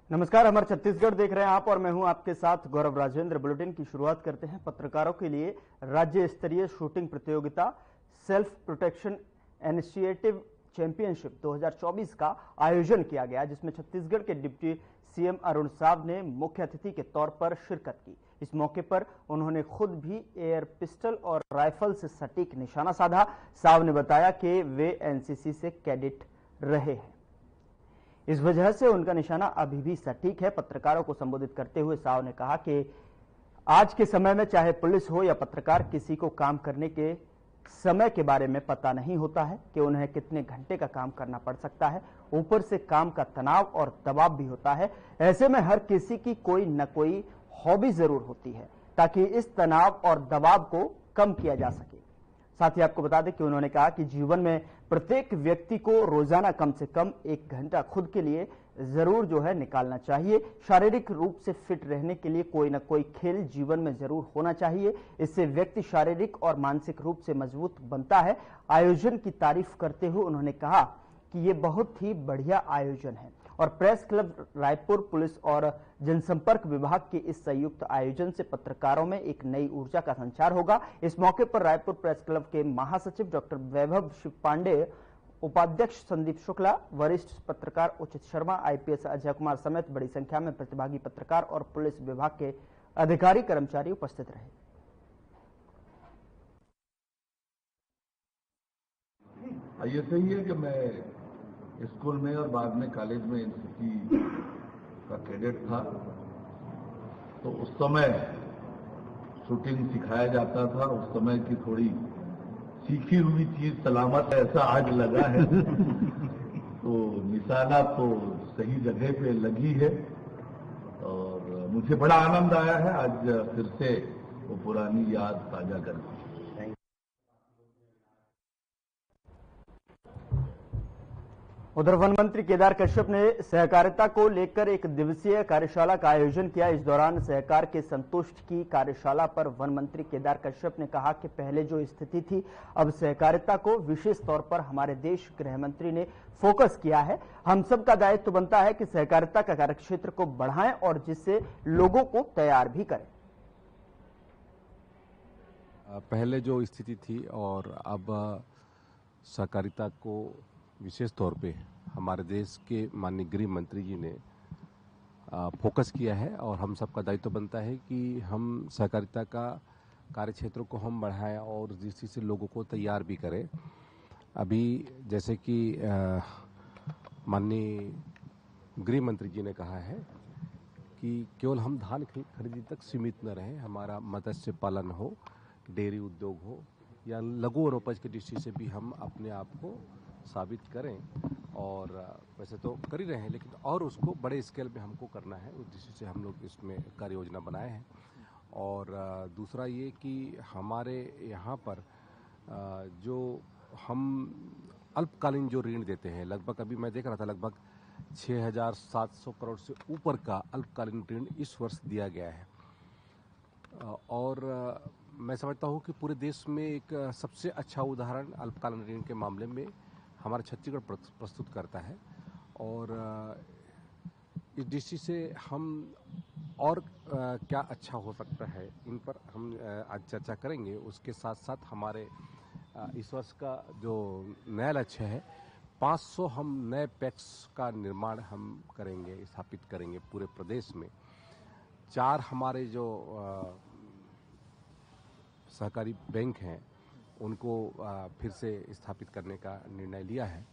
नमस्कार, हमारे छत्तीसगढ़ देख रहे हैं आप और मैं हूं आपके साथ गौरव राजेंद्र। बुलेटिन की शुरुआत करते हैं। पत्रकारों के लिए राज्य स्तरीय शूटिंग प्रतियोगिता सेल्फ प्रोटेक्शन इनिशिएटिव चैंपियनशिप 2024 का आयोजन किया गया, जिसमें छत्तीसगढ़ के डिप्टी सीएम अरुण साव ने मुख्य अतिथि के तौर पर शिरकत की। इस मौके पर उन्होंने खुद भी एयर पिस्टल और राइफल से सटीक निशाना साधा। साव ने बताया कि वे एनसीसी से कैडेट रहे हैं, इस वजह से उनका निशाना अभी भी सटीक है। पत्रकारों को संबोधित करते हुए साव ने कहा कि आज के समय में चाहे पुलिस हो या पत्रकार, किसी को काम करने के समय के बारे में पता नहीं होता है कि उन्हें कितने घंटे का काम करना पड़ सकता है। ऊपर से काम का तनाव और दबाव भी होता है। ऐसे में हर किसी की कोई न कोई हॉबी जरूर होती है, ताकि इस तनाव और दबाव को कम किया जा सके। साथ ही आपको बता दें कि उन्होंने कहा कि जीवन में प्रत्येक व्यक्ति को रोजाना कम से कम 1 घंटा खुद के लिए जरूर निकालना चाहिए। शारीरिक रूप से फिट रहने के लिए कोई ना कोई खेल जीवन में जरूर होना चाहिए। इससे व्यक्ति शारीरिक और मानसिक रूप से मजबूत बनता है। आयोजन की तारीफ करते हुए उन्होंने कहा कि ये बहुत ही बढ़िया आयोजन है और प्रेस क्लब रायपुर, पुलिस और जनसंपर्क विभाग के इस संयुक्त आयोजन से पत्रकारों में एक नई ऊर्जा का संचार होगा। इस मौके पर रायपुर प्रेस क्लब के महासचिव डॉक्टर वैभव शिव पांडे, उपाध्यक्ष संदीप शुक्ला, वरिष्ठ पत्रकार उचित शर्मा, आईपीएस अजय कुमार समेत बड़ी संख्या में प्रतिभागी पत्रकार और पुलिस विभाग के अधिकारी कर्मचारी उपस्थित रहे। ये सही है कि मैं स्कूल में और बाद में कॉलेज में एनसीसी का कैडेट था, तो उस समय शूटिंग सिखाया जाता था। उस समय की थोड़ी सीखी हुई चीज सलामत ऐसा आज लगा है तो निशाना तो सही जगह पे लगी है और मुझे बड़ा आनंद आया है आज फिर से वो पुरानी याद ताजा करके। उधर वन मंत्री केदार कश्यप ने सहकारिता को लेकर एक दिवसीय कार्यशाला का आयोजन किया। इस दौरान सहकार के संतुष्ट की कार्यशाला पर वन मंत्री केदार कश्यप ने कहा कि पहले जो स्थिति थी, अब सहकारिता को विशेष तौर पर हमारे देश गृह मंत्री ने फोकस किया है। हम सबका दायित्व बनता है कि सहकारिता का कार्यक्षेत्र को बढ़ाएं और जिससे लोगों को तैयार भी करें। पहले जो स्थिति थी और अब सहकारिता को विशेष तौर पे हमारे देश के माननीय गृह मंत्री जी ने फोकस किया है और हम सबका दायित्व बनता है कि हम सहकारिता का कार्यक्षेत्र को हम बढ़ाएं और जिस चीज़ से लोगों को तैयार भी करें। अभी जैसे कि माननीय गृह मंत्री जी ने कहा है कि केवल हम धान खरीदी तक सीमित न रहें, हमारा मत्स्य पालन हो, डेयरी उद्योग हो या लघु और उपज की दृष्टि से भी हम अपने आप को साबित करें। और वैसे तो कर ही रहे हैं, लेकिन और उसको बड़े स्केल पे हमको करना है, उस दृष्टि से हम लोग इसमें कार्य योजना बनाए हैं। और दूसरा ये कि हमारे यहाँ पर जो हम अल्पकालीन जो ऋण देते हैं, लगभग अभी मैं देख रहा था लगभग 6,700 करोड़ से ऊपर का अल्पकालीन ऋण इस वर्ष दिया गया है। और मैं समझता हूँ कि पूरे देश में एक सबसे अच्छा उदाहरण अल्पकालीन ऋण के मामले में हमारा छत्तीसगढ़ प्रस्तुत करता है। और इस दृष्टि से हम और क्या अच्छा हो सकता है, इन पर हम आज चर्चा करेंगे। उसके साथ साथ हमारे इस वर्ष का जो नया लक्ष्य है, 500 हम नए पैक्स का निर्माण हम करेंगे, स्थापित करेंगे पूरे प्रदेश में। 4 हमारे जो सहकारी बैंक हैं उनको फिर से स्थापित करने का निर्णय लिया है।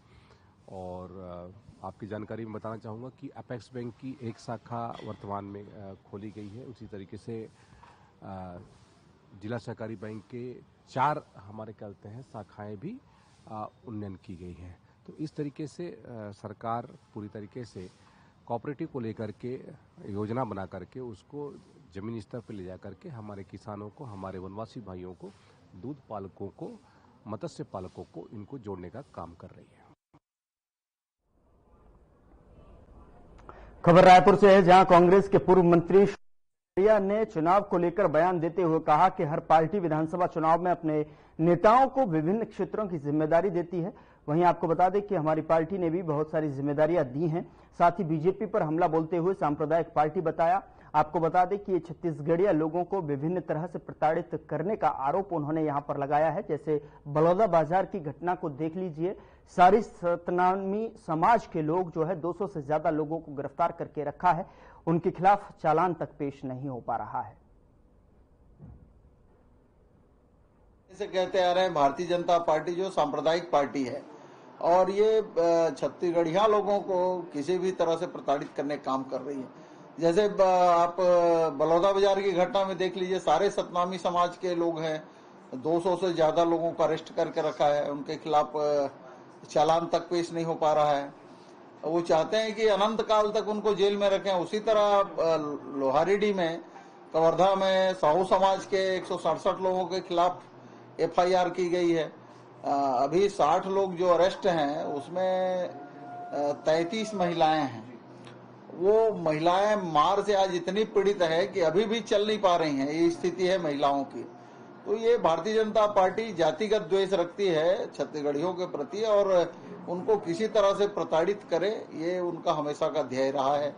और आपकी जानकारी में बताना चाहूँगा कि अपेक्स बैंक की एक शाखा वर्तमान में खोली गई है। उसी तरीके से जिला सहकारी बैंक के 4 हमारे कहते हैं शाखाएं भी उन्नयन की गई हैं। तो इस तरीके से सरकार पूरी तरीके से कोऑपरेटिव को लेकर के योजना बना करके उसको जमीनी स्तर पर ले जा करके हमारे किसानों को, हमारे वनवासी भाइयों को, दूध पालकों को, मत्स्य पालकों को इनको जोड़ने का काम कर रही है। खबर रायपुर से है, जहां कांग्रेस के पूर्व मंत्री ने चुनाव को लेकर बयान देते हुए कहा कि हर पार्टी विधानसभा चुनाव में अपने नेताओं को विभिन्न क्षेत्रों की जिम्मेदारी देती है। वहीं आपको बता दें कि हमारी पार्टी ने भी बहुत सारी जिम्मेदारियां दी हैं। साथ ही बीजेपी पर हमला बोलते हुए सांप्रदायिक पार्टी बताया। आपको बता दें कि ये छत्तीसगढ़िया लोगों को विभिन्न तरह से प्रताड़ित करने का आरोप उन्होंने यहां पर लगाया है। जैसे बलौदा बाजार की घटना को देख लीजिए, सारी सतनामी समाज के लोग जो है 200 से ज्यादा लोगों को गिरफ्तार करके रखा है, उनके खिलाफ चालान तक पेश नहीं हो पा रहा है। से कहते आ रहे हैं भारतीय जनता पार्टी जो सांप्रदायिक पार्टी है और ये छत्तीसगढ़िया लोगों को किसी भी तरह से प्रताड़ित करने का काम कर रही है। जैसे आप बलौदा बाजार की घटना में देख लीजिए, सारे सतनामी समाज के लोग हैं, 200 से ज्यादा लोगों को अरेस्ट करके रखा है, उनके खिलाफ चालान तक पेश नहीं हो पा रहा है। वो चाहते हैं कि अनंत काल तक उनको जेल में रखें। उसी तरह लोहारीडी में, कवर्धा में साहू समाज के 167 लोगों के खिलाफ FIR की गई है। अभी 60 लोग जो अरेस्ट हैं उसमें 33 महिलाएं हैं। वो महिलाएं मार से आज इतनी पीड़ित है कि अभी भी चल नहीं पा रही हैं। ये स्थिति है महिलाओं की। तो ये भारतीय जनता पार्टी जातिगत द्वेष रखती है छत्तीसगढ़ियों के प्रति और उनको किसी तरह से प्रताड़ित करे, ये उनका हमेशा का ध्येय रहा है।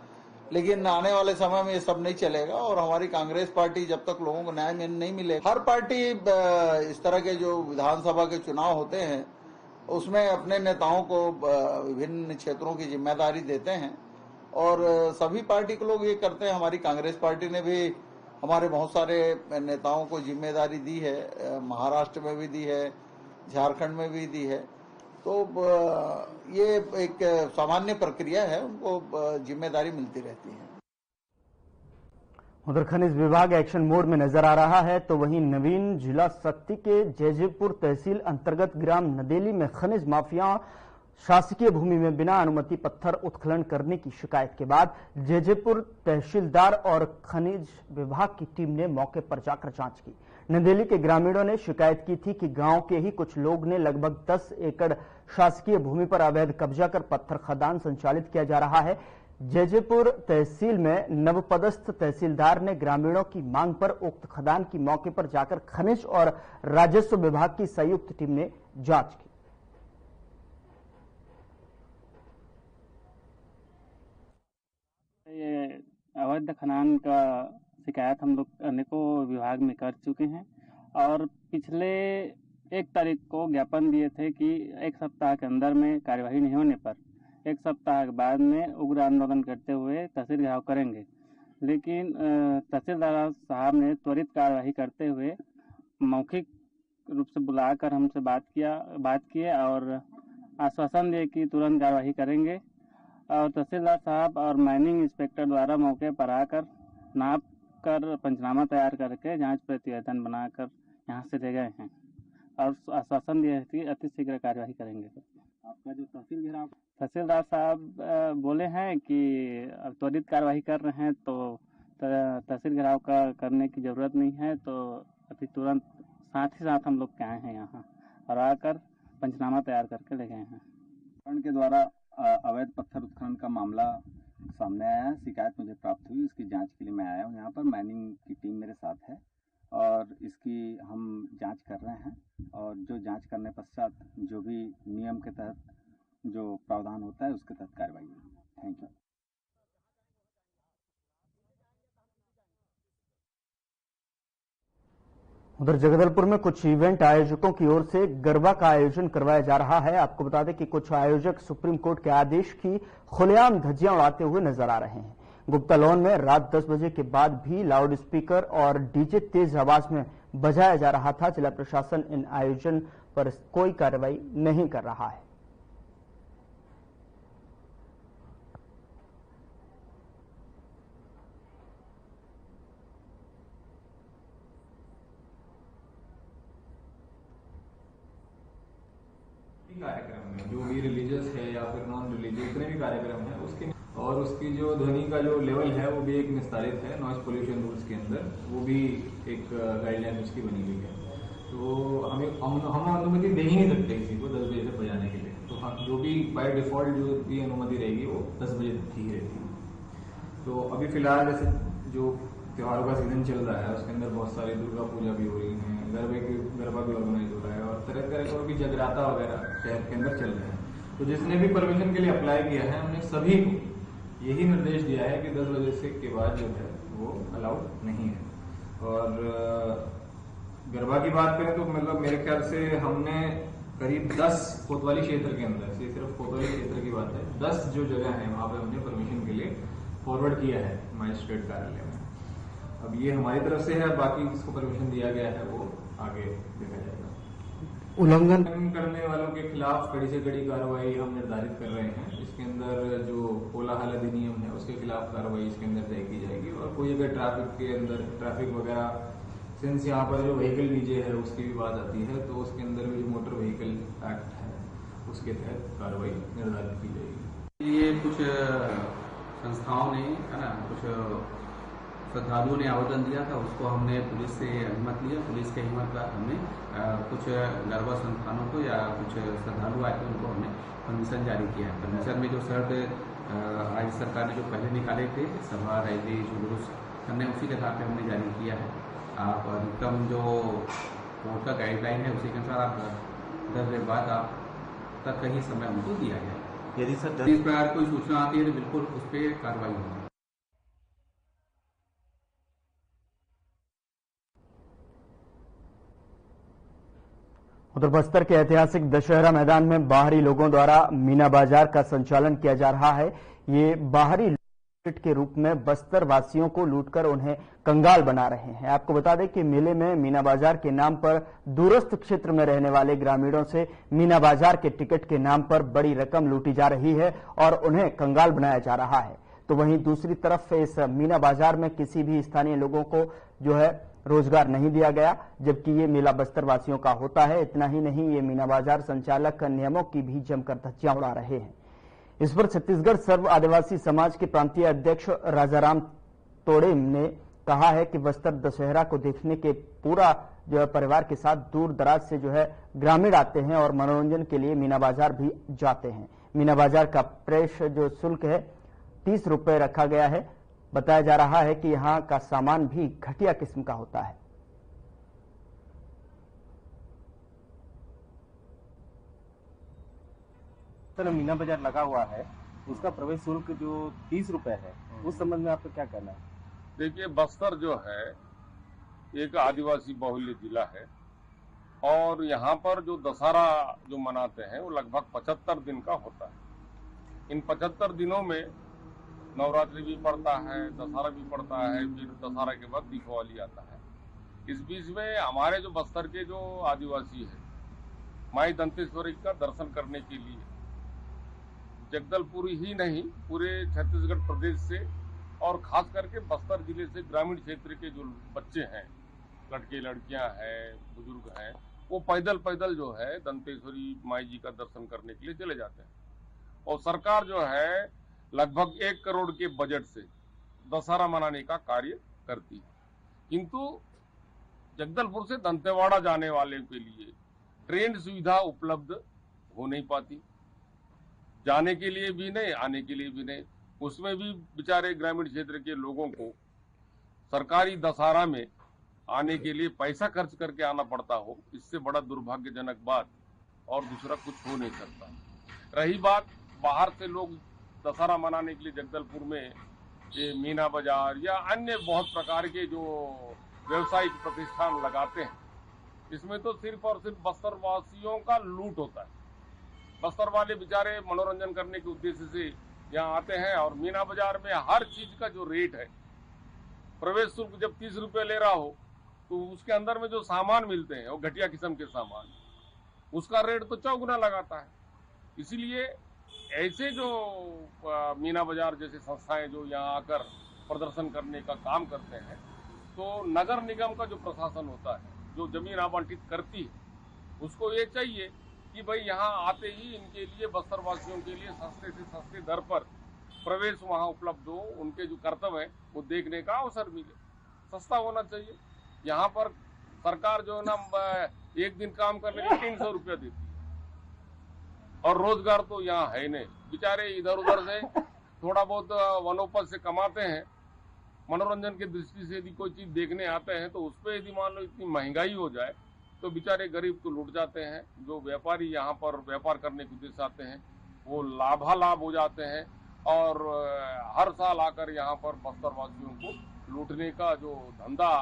लेकिन आने वाले समय में ये सब नहीं चलेगा और हमारी कांग्रेस पार्टी जब तक लोगों को न्याय नहीं मिलेगा, हर पार्टी इस तरह के जो विधानसभा के चुनाव होते हैं उसमें अपने नेताओं को विभिन्न क्षेत्रों की जिम्मेदारी देते हैं और सभी पार्टी के लोग ये करते हैं। हमारी कांग्रेस पार्टी ने भी हमारे बहुत सारे नेताओं को जिम्मेदारी दी है, महाराष्ट्र में भी दी है, झारखंड में भी दी है। तो ये एक सामान्य प्रक्रिया है, उनको जिम्मेदारी मिलती रहती है। उधर खनिज विभाग एक्शन मोड में नजर आ रहा है, तो वहीं नवीन जिला शक्ति के जैजेपुर तहसील अंतर्गत ग्राम नदेली में खनिज माफिया शासकीय भूमि में बिना अनुमति पत्थर उत्खनन करने की शिकायत के बाद जैजेपुर तहसीलदार और खनिज विभाग की टीम ने मौके पर जाकर जांच की। नदेली के ग्रामीणों ने शिकायत की थी कि गांव के ही कुछ लोग ने लगभग 10 एकड़ शासकीय भूमि पर अवैध कब्जा कर पत्थर खदान संचालित किया जा रहा है। जैजेपुर तहसील में नवपदस्थ तहसीलदार ने ग्रामीणों की मांग पर उक्त खदान की मौके पर जाकर खनिज और राजस्व विभाग की संयुक्त टीम ने जांच की। ये अवैध खनन का शिकायत हम लोग अनेकों विभाग में कर चुके हैं और पिछले 1 तारीख को ज्ञापन दिए थे कि 1 सप्ताह के अंदर में कार्यवाही नहीं होने पर 1 सप्ताह के बाद में उग्र आंदोलन करते हुए तहसील घेराव करेंगे। लेकिन तहसीलदार साहब ने त्वरित कार्यवाही करते हुए मौखिक रूप से बुलाकर हमसे बात किए और आश्वासन दिए कि तुरंत कार्यवाही करेंगे। और तहसीलदार साहब और माइनिंग इंस्पेक्टर द्वारा मौके पर आकर नाप कर पंचनामा तैयार करके जांच प्रतिवेदन बनाकर यहां से ले गए हैं और आश्वासन दिए कि अति शीघ्र कार्यवाही करेंगे। आपका जो तहसीलदार साहब बोले हैं कि अब त्वरित कार्यवाही कर रहे हैं तो तहसील घेराव का करने की जरूरत नहीं है, तो अति तुरंत साथ ही साथ हम लोग के आए हैं यहाँ और आकर पंचनामा तैयार करके ले गए हैं। के द्वारा अवैध पत्थर उत्खनन का मामला सामने आया है, शिकायत मुझे प्राप्त हुई, इसकी जांच के लिए मैं आया हूँ यहाँ पर। माइनिंग की टीम मेरे साथ है और इसकी हम जांच कर रहे हैं और जो जांच करने पश्चात जो भी नियम के तहत जो प्रावधान होता है उसके तहत कार्रवाई होगी। Thank you. उधर जगदलपुर में कुछ इवेंट आयोजकों की ओर से गरबा का आयोजन करवाया जा रहा है। आपको बता दें कि कुछ आयोजक सुप्रीम कोर्ट के आदेश की खुलेआम धज्जियां उड़ाते हुए नजर आ रहे हैं। गुप्ता लॉन में रात 10 बजे के बाद भी लाउड स्पीकर और डीजे तेज आवाज में बजाया जा रहा था। जिला प्रशासन इन आयोजन पर कोई कार्रवाई नहीं कर रहा है। कार्यक्रम में जो भी रिलीजियस है या फिर नॉन रिलीजियस जितने भी कार्यक्रम है उसके और उसकी जो ध्वनि का जो लेवल है वो भी एक निस्तारित है नॉइज पोल्यूशन रूल्स के अंदर, वो भी एक गाइडलाइन उसकी बनी हुई है। तो हम अनुमति दे ही नहीं सकते किसी को 10 बजे से बजाने के लिए। तो हम जो भी बाय डिफॉल्ट जो भी अनुमति रहेगी वो 10 बजे तक ही रहती है। तो अभी फिलहाल जैसे जो त्योहारों का सीजन चल रहा है, उसके अंदर बहुत सारी दुर्गा पूजा भी हो रही है, गरबा भी ऑर्गेनाइज हो रहा है और तरह तरह का भी जगराता वगैरह शहर के अंदर चल रहे हैं। तो जिसने भी परमिशन के लिए अप्लाई किया है, हमने सभी को यही निर्देश दिया है कि 10 बजे से के बाद जो है वो अलाउड नहीं है। और गरबा की बात करें तो मतलब मेरे ख्याल से हमने करीब 10 कोतवाली क्षेत्र के अंदर से, सिर्फ कोतवाली क्षेत्र की बात है, 10 जो जगह है वहां पे हमने परमिशन के लिए फॉरवर्ड किया है मजिस्ट्रेट कार्यालय में। अब ये हमारी तरफ से है, बाकी जिसको परमिशन दिया गया है वो आगे देखा जाएगा। उल्लंघन करने वालों के खिलाफ कड़ी से कड़ी कार्रवाई हम निर्धारित कर रहे हैं। इसके अंदर जो कोलाहल अधिनियम है उसके खिलाफ कार्रवाई इसके अंदर तय की जाएगी। और कोई अगर ट्रैफिक के अंदर ट्रैफिक वगैरह, सिंस यहाँ पर जो व्हीकल डीजे है उसकी भी बात आती है, तो उसके अंदर भी जो मोटर व्हीकल एक्ट है उसके तहत कार्रवाई निर्धारित की जाएगी। ये कुछ संस्थाओं ने, है ना, कुछ श्रद्धालुओं ने आवेदन दिया था, उसको हमने पुलिस से अनुमत लिया। पुलिस के हिम्मत पर हमने कुछ गरबा संस्थानों को या कुछ श्रद्धालु आए थे उनको हमने परमिशन जारी किया है। परमिशन में जो शर्त राज्य सरकार ने जो पहले निकाले थे, सभा रैली जुलूस, हमने उसी के आधार पर हमने जारी किया है। आप अधिकतम जो कोर्ट का गाइडलाइन है उसी के अनुसार आप 10 बजे बाद आप तक का ही समय उनको दिया गया। यदि सर इस प्रकार कोई सूचना आती है तो बिल्कुल उस पर कार्रवाई होगी। उधर बस्तर के ऐतिहासिक दशहरा मैदान में बाहरी लोगों द्वारा मीना बाजार का संचालन किया जा रहा है। ये बाहरी लूट के रूप में बस्तर वासियों को लूटकर उन्हें कंगाल बना रहे हैं। आपको बता दें कि मेले में मीना बाजार के नाम पर दूरस्थ क्षेत्र में रहने वाले ग्रामीणों से मीना बाजार के टिकट के नाम पर बड़ी रकम लूटी जा रही है और उन्हें कंगाल बनाया जा रहा है। तो वहीं दूसरी तरफ इस मीना बाजार में किसी भी स्थानीय लोगों को जो है रोजगार नहीं दिया गया, जबकि ये मेला बस्तर वासियों का होता है। इतना ही नहीं, ये मीना बाजार संचालक नियमों की भी जमकर धज्जियां उड़ा रहे हैं। इस पर छत्तीसगढ़ सर्व आदिवासी समाज के प्रांतीय अध्यक्ष राजाराम तोड़े ने कहा है कि बस्तर दशहरा को देखने के पूरा जो है परिवार के साथ दूर दराज से जो है ग्रामीण आते हैं और मनोरंजन के लिए मीना बाजार भी जाते हैं। मीना बाजार का प्रवेश जो शुल्क है 30 रुपए रखा गया है। बताया जा रहा है कि यहाँ का सामान भी घटिया किस्म का होता है। सर, मीना बाजार लगा हुआ है, उसका प्रवेश शुल्क जो 30 रुपए है, उस संबंध में आपका क्या कहना है? देखिए, बस्तर जो है एक आदिवासी बहुल्य जिला है और यहाँ पर जो दशहरा जो मनाते हैं वो लगभग 75 दिन का होता है। इन 75 दिनों में नवरात्रि भी पड़ता है, दशहरा भी पड़ता है, फिर दशहरा के बाद दीपावली आता है। इस बीच में हमारे जो बस्तर के जो आदिवासी है, माई दंतेश्वरी का दर्शन करने के लिए जगदलपुर ही नहीं पूरे छत्तीसगढ़ प्रदेश से और खास करके बस्तर जिले से ग्रामीण क्षेत्र के जो बच्चे हैं, लड़के लड़कियां हैं, बुजुर्ग हैं, वो पैदल पैदल जो है दंतेश्वरी माई जी का दर्शन करने के लिए चले जाते हैं। और सरकार जो है लगभग 1 करोड़ के बजट से दशहरा मनाने का कार्य करती है, किंतु जगदलपुर से दंतेवाड़ा जाने वाले के लिए ट्रेन सुविधा उपलब्ध हो नहीं पाती, जाने के लिए भी नहीं, आने के लिए भी नहीं। उसमें भी बेचारे ग्रामीण क्षेत्र के लोगों को सरकारी दशहरा में आने के लिए पैसा खर्च करके आना पड़ता हो, इससे बड़ा दुर्भाग्यजनक बात और दूसरा कुछ हो नहीं सकता। रही बात बाहर से लोग दशहरा मनाने के लिए जगदलपुर में ये मीना बाजार या अन्य बहुत प्रकार के जो व्यवसायिक प्रतिष्ठान लगाते हैं, इसमें तो सिर्फ और सिर्फ बस्तर वासियों का लूट होता है। बस्तर वाले बेचारे मनोरंजन करने के उद्देश्य से यहाँ आते हैं और मीना बाजार में हर चीज का जो रेट है, प्रवेश शुल्क जब 30 रुपये ले रहा हो तो उसके अंदर में जो सामान मिलते हैं वो घटिया किस्म के सामान, उसका रेट तो चौगुना लगाता है। इसीलिए ऐसे जो मीना बाजार जैसे संस्थाएं जो यहाँ आकर प्रदर्शन करने का काम करते हैं, तो नगर निगम का जो प्रशासन होता है, जो जमीन आवंटित करती है, उसको ये चाहिए कि भाई यहाँ आते ही इनके लिए बस्तर वासियों के लिए सस्ते से सस्ते दर पर प्रवेश वहाँ उपलब्ध हो, उनके जो कर्तव्य है वो देखने का अवसर मिले, सस्ता होना चाहिए। यहाँ पर सरकार जो है ना एक दिन काम करने के 300 रुपया देती है और रोजगार तो यहाँ है नहीं। बेचारे इधर उधर से थोड़ा बहुत वनोपज से कमाते हैं मनोरंजन की दृष्टि से यदि कोई चीज देखने आते हैं तो उस पर यदि मान लो इतनी महंगाई हो जाए तो बेचारे गरीब तो लूट जाते हैं। जो व्यापारी यहाँ पर व्यापार करने के उद्देश्य आते हैं वो लाभालाभ हो जाते हैं और हर साल आकर यहाँ पर बस्तर वासियों को लूटने का जो धंधा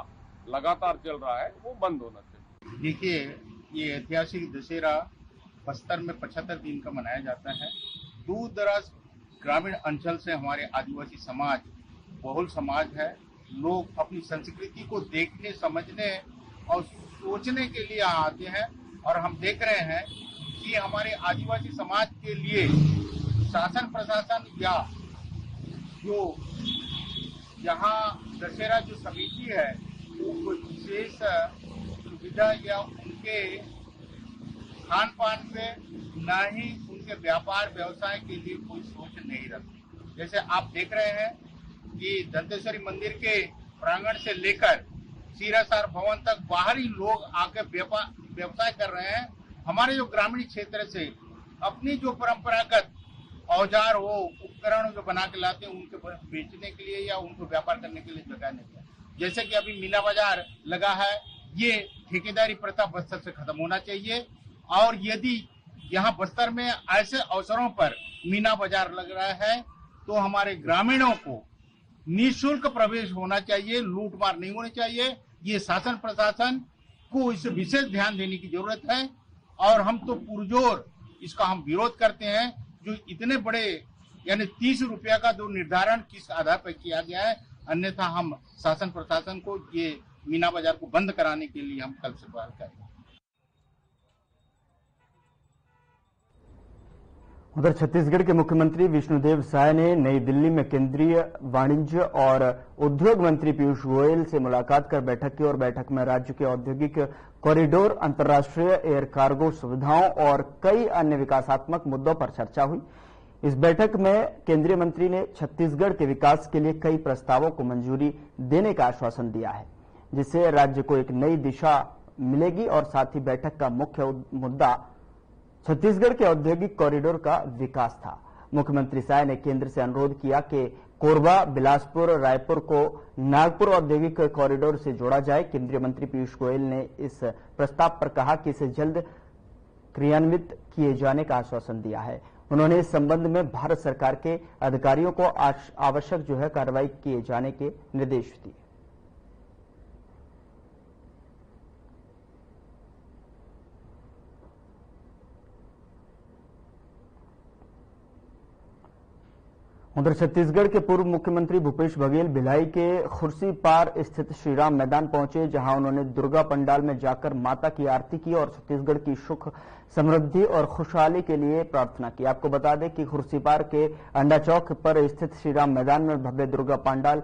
लगातार चल रहा है वो बंद होना चाहिए। देखिए, ये ऐतिहासिक दशहरा बस्तर में 75 दिन का मनाया जाता है। दूर दराज ग्रामीण अंचल से हमारे आदिवासी समाज बहुल समाज है। लोग अपनी संस्कृति को देखने, समझने और सोचने के लिए आते हैं और हम देख रहे हैं कि हमारे आदिवासी समाज के लिए शासन प्रशासन या जो यहाँ दशहरा जो समिति है वो कोई विशेष सुविधा या उनके खान पान पे ना ही उनके व्यापार व्यवसाय के लिए कोई सोच नहीं रखती। जैसे आप देख रहे हैं कि दंतेश्वरी मंदिर के प्रांगण से लेकर सीरासार भवन तक बाहरी लोग आके व्यवसाय कर रहे हैं। हमारे जो ग्रामीण क्षेत्र से अपनी जो परंपरागत औजार हो, उपकरण जो बना के लाते हैं उनके बेचने के लिए या उनको व्यापार करने के लिए जगह नहीं है। जैसे कि अभी मीना बाजार लगा है, ये ठेकेदारी प्रथा बस्तर से खत्म होना चाहिए और यदि यहाँ बस्तर में ऐसे अवसरों पर मीना बाजार लग रहा है तो हमारे ग्रामीणों को निःशुल्क प्रवेश होना चाहिए, लूटमार नहीं होनी चाहिए। ये शासन प्रशासन को इसे विशेष ध्यान देने की जरूरत है और हम तो पुरजोर इसका हम विरोध करते हैं। जो इतने बड़े यानी 30 रुपया का जो निर्धारण किस आधार पर किया गया है, अन्यथा हम शासन प्रशासन को ये मीना बाजार को बंद कराने के लिए हम कल से बात करेंगे। उधर छत्तीसगढ़ के मुख्यमंत्री विष्णुदेव साय ने नई दिल्ली में केंद्रीय वाणिज्य और उद्योग मंत्री पीयूष गोयल से मुलाकात कर बैठक की और बैठक में राज्य के औद्योगिक कॉरिडोर, अंतर्राष्ट्रीय एयर कार्गो सुविधाओं और कई अन्य विकासात्मक मुद्दों पर चर्चा हुई। इस बैठक में केंद्रीय मंत्री ने छत्तीसगढ़ के विकास के लिए कई प्रस्तावों को मंजूरी देने का आश्वासन दिया है, जिससे राज्य को एक नई दिशा मिलेगी और साथ ही बैठक का मुख्य मुद्दा छत्तीसगढ़ के औद्योगिक कॉरिडोर का विकास था। मुख्यमंत्री साय ने केंद्र से अनुरोध किया कि कोरबा, बिलासपुर, रायपुर को नागपुर औद्योगिक कॉरिडोर से जोड़ा जाए। केंद्रीय मंत्री पीयूष गोयल ने इस प्रस्ताव पर कहा कि इसे जल्द क्रियान्वित किए जाने का आश्वासन दिया है। उन्होंने इस संबंध में भारत सरकार के अधिकारियों को आवश्यक कार्रवाई किए जाने के निर्देश दिए। उधर छत्तीसगढ़ के पूर्व मुख्यमंत्री भूपेश बघेल भिलाई के खुर्सीपार स्थित श्रीराम मैदान पहुंचे, जहां उन्होंने दुर्गा पंडाल में जाकर माता की आरती की और छत्तीसगढ़ की सुख, समृद्धि और खुशहाली के लिए प्रार्थना की। आपको बता दें कि खुर्सीपार के अंडा चौक पर स्थित श्रीराम मैदान में भव्य दुर्गा पंडाल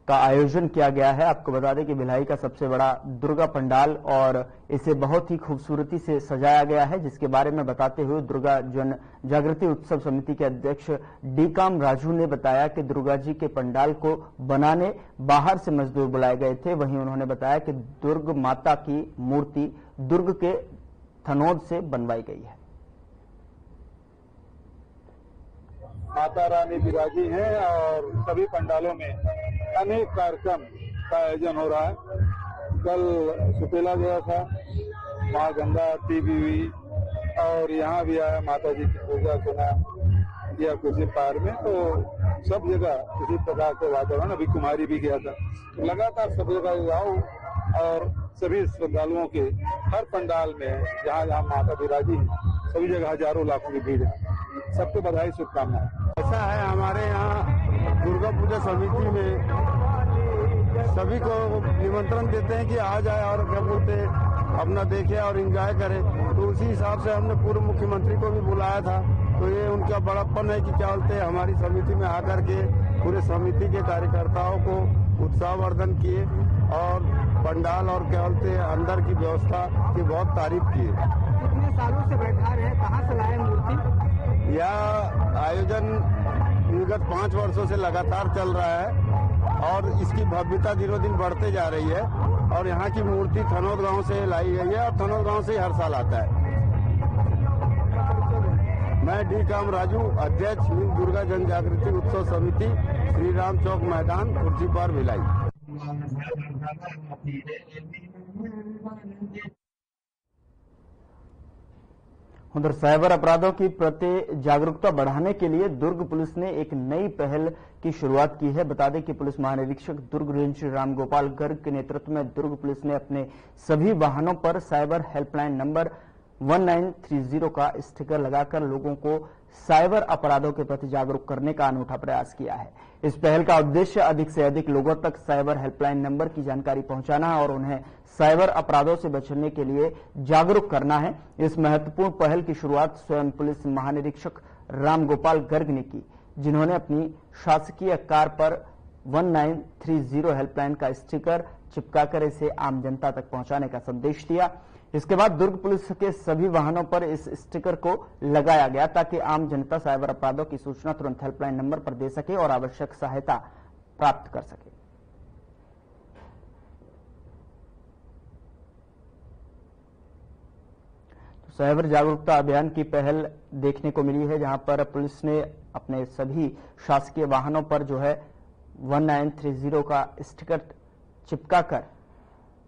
का आयोजन किया गया है। आपको बता दें कि भिलाई का सबसे बड़ा दुर्गा पंडाल और इसे बहुत ही खूबसूरती से सजाया गया है, जिसके बारे में बताते हुए दुर्गा जन जागृति उत्सव समिति के अध्यक्ष डी.काम राजू ने बताया कि दुर्गा जी के पंडाल को बनाने बाहर से मजदूर बुलाए गए थे। वहीं उन्होंने बताया कि दुर्ग माता की मूर्ति दुर्ग के थनोद से बनवाई गई है। माता रानी विराजी हैं और सभी पंडालों में अनेक कार्यक्रम का आयोजन हो रहा है। कल सुपेला गया था, माँ गंगा आरती भी हुई और यहाँ भी आया माता जी की पूजा सुना या खुर्सीपार में, तो सब जगह किसी प्रकार के वातावरण। अभी कुमारी भी गया था। लगातार सब जगह जाओ और सभी श्रद्धालुओं के हर पंडाल में जहाँ जहाँ माता विराजी है सभी जगह हजारों लाखों की भीड़ है। सबको बधाई, शुभकामनाएं। ऐसा है हमारे यहाँ दुर्गा पूजा समिति में सभी को निमंत्रण देते हैं कि आ जाए और क्या बोलते अपना देखे और एंजॉय करे। तो उसी हिसाब से हमने पूर्व मुख्यमंत्री को भी बुलाया था। तो ये उनका बड़प्पन है कि क्या बोलते हैं हमारी समिति में आकर के पूरे समिति के कार्यकर्ताओं को उत्साहवर्धन किए और पंडाल और क्या बोलते हैं अंदर की व्यवस्था की बहुत तारीफ की। कितने सालों से बैठा रहे, कहाँ से लाए मूर्ति? यह आयोजन विगत 5 वर्षों से लगातार चल रहा है और इसकी भव्यता दिनों दिन बढ़ते जा रही है। और यहाँ की मूर्ति थनोद गांव से लाई गई है और थनोद गांव से ही हर साल आता है। मैं डी काम राजू, अध्यक्ष हिंद दुर्गा जन जागृति उत्सव समिति, श्री राम चौक मैदान, खुर्जीपार, भिलाई। उधर साइबर अपराधों की प्रति जागरूकता बढ़ाने के लिए दुर्ग पुलिस ने एक नई पहल की शुरुआत की है। बता दें कि पुलिस महानिरीक्षक दुर्ग रेंज राम गोपाल गर्ग के नेतृत्व में दुर्ग पुलिस ने अपने सभी वाहनों पर साइबर हेल्पलाइन नंबर 1930 का स्टिकर लगाकर लोगों को साइबर अपराधों के प्रति जागरूक करने का अनूठा प्रयास किया है। इस पहल का उद्देश्य अधिक से अधिक लोगों तक साइबर हेल्पलाइन नंबर की जानकारी पहुंचाना है और उन्हें साइबर अपराधों से बचने के लिए जागरूक करना है। इस महत्वपूर्ण पहल की शुरुआत स्वयं पुलिस महानिरीक्षक रामगोपाल गर्ग ने की, जिन्होंने अपनी शासकीय कार पर 1930 हेल्पलाइन का स्टिकर चिपकाकर इसे आम जनता तक पहुंचाने का संदेश दिया। इसके बाद दुर्ग पुलिस के सभी वाहनों पर इस स्टिकर को लगाया गया ताकि आम जनता साइबर अपराधों की सूचना तुरंत हेल्पलाइन नंबर पर दे सके और आवश्यक सहायता प्राप्त कर सके। तो साइबर जागरूकता अभियान की पहल देखने को मिली है, जहां पर पुलिस ने अपने सभी शासकीय वाहनों पर जो है 1930 का स्टिकर चिपकाकर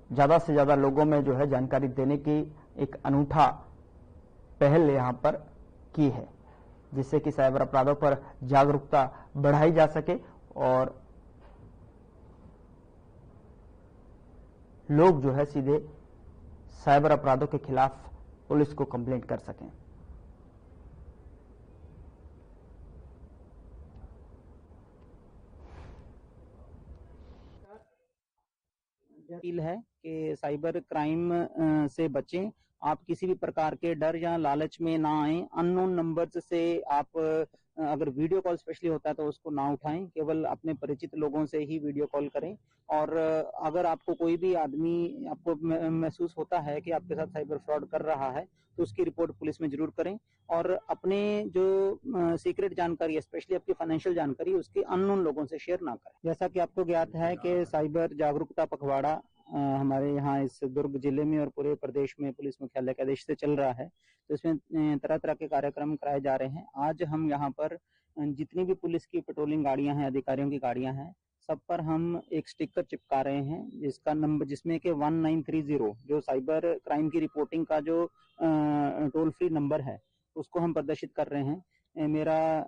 ज्यादा से ज्यादा लोगों में जो है जानकारी देने की एक अनूठा पहल यहां पर की है, जिससे कि साइबर अपराधों पर जागरूकता बढ़ाई जा सके और लोग जो है सीधे साइबर अपराधों के खिलाफ पुलिस को कंप्लेंट कर सकें। अपील है कि साइबर क्राइम से बचें। आप किसी भी प्रकार के डर या लालच में ना आए। अननोन नंबर्स से आप अगर वीडियो कॉल स्पेशली होता है तो उसको ना उठाएं, केवल अपने परिचित लोगों से ही वीडियो कॉल करें। और अगर आपको कोई भी आदमी आपको महसूस होता है कि आपके साथ साइबर फ्रॉड कर रहा है तो उसकी रिपोर्ट पुलिस में जरूर करें और अपने जो सीक्रेट जानकारी है, स्पेशली आपकी फाइनेंशियल जानकारी, उसकी अननोन लोगों से शेयर ना करें। जैसा कि आपको ज्ञात है कि साइबर जागरूकता पखवाड़ा हमारे यहाँ इस दुर्ग जिले में और पूरे प्रदेश में पुलिस मुख्यालय के आदेश से चल रहा है, तो इसमें तरह तरह के कार्यक्रम कराए जा रहे हैं। आज हम यहाँ पर जितनी भी पुलिस की पेट्रोलिंग गाड़ियां हैं, अधिकारियों की गाड़ियां हैं, सब पर हम एक स्टिकर चिपका रहे हैं जिसका नंबर, जिसमें कि 1930 जो साइबर क्राइम की रिपोर्टिंग का जो टोल फ्री नंबर है उसको हम प्रदर्शित कर रहे हैं। मेरा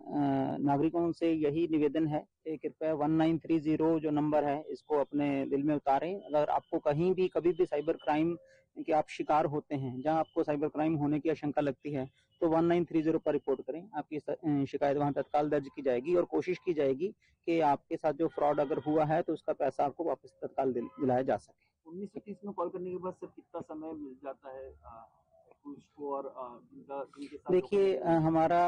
नागरिकों से यही निवेदन है कि कृपया 1930 जो नंबर है इसको अपने दिल में उतारें। अगर आपको कहीं भी कभी भी साइबर क्राइम के आप शिकार होते हैं, जहां आपको साइबर क्राइम होने की आशंका लगती है, तो 1930 पर रिपोर्ट करें। आपकी शिकायत वहां तत्काल दर्ज की जाएगी और कोशिश की जाएगी कि आपके साथ जो फ्रॉड अगर हुआ है तो उसका पैसा आपको वापस तत्काल दिलाया जा सके। 1930 में कॉल करने के बाद सर कितना समय मिल जाता है उसको? और देखिए, हमारा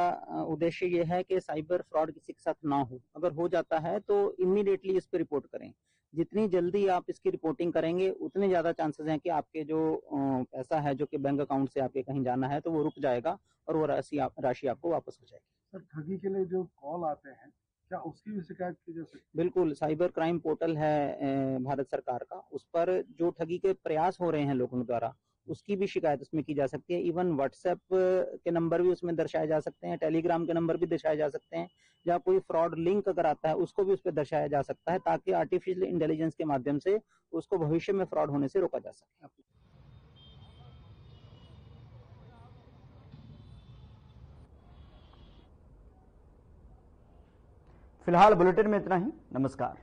उद्देश्य ये है कि साइबर फ्रॉड किसी के साथ ना हो। अगर हो जाता है तो इमीडिएटली इस पर रिपोर्ट करें। जितनी जल्दी आप इसकी रिपोर्टिंग करेंगे उतने ज्यादा चांसेस हैं कि आपके जो पैसा है जो कि बैंक अकाउंट से आपके कहीं जाना है तो वो रुक जाएगा और वो राशि आपको वापस हो जाएगी। सर, ठगी के लिए जो कॉल आते हैं, क्या उसकी भी शिकायत की जा सकती है? बिल्कुल, साइबर क्राइम पोर्टल है भारत सरकार का, उस पर जो ठगी के प्रयास हो रहे हैं लोगों द्वारा उसकी भी शिकायत उसमें की जा सकती है। इवन व्हाट्सएप के नंबर भी उसमें दर्शाए जा सकते हैं, टेलीग्राम के नंबर भी दर्शाए जा सकते हैं। जहाँ कोई फ्रॉड लिंक अगर आता है उसको भी उस पर दर्शाया जा सकता है ताकि आर्टिफिशियल इंटेलिजेंस के माध्यम से उसको भविष्य में फ्रॉड होने से रोका जा सके। फिलहाल बुलेटिन में इतना ही। नमस्कार।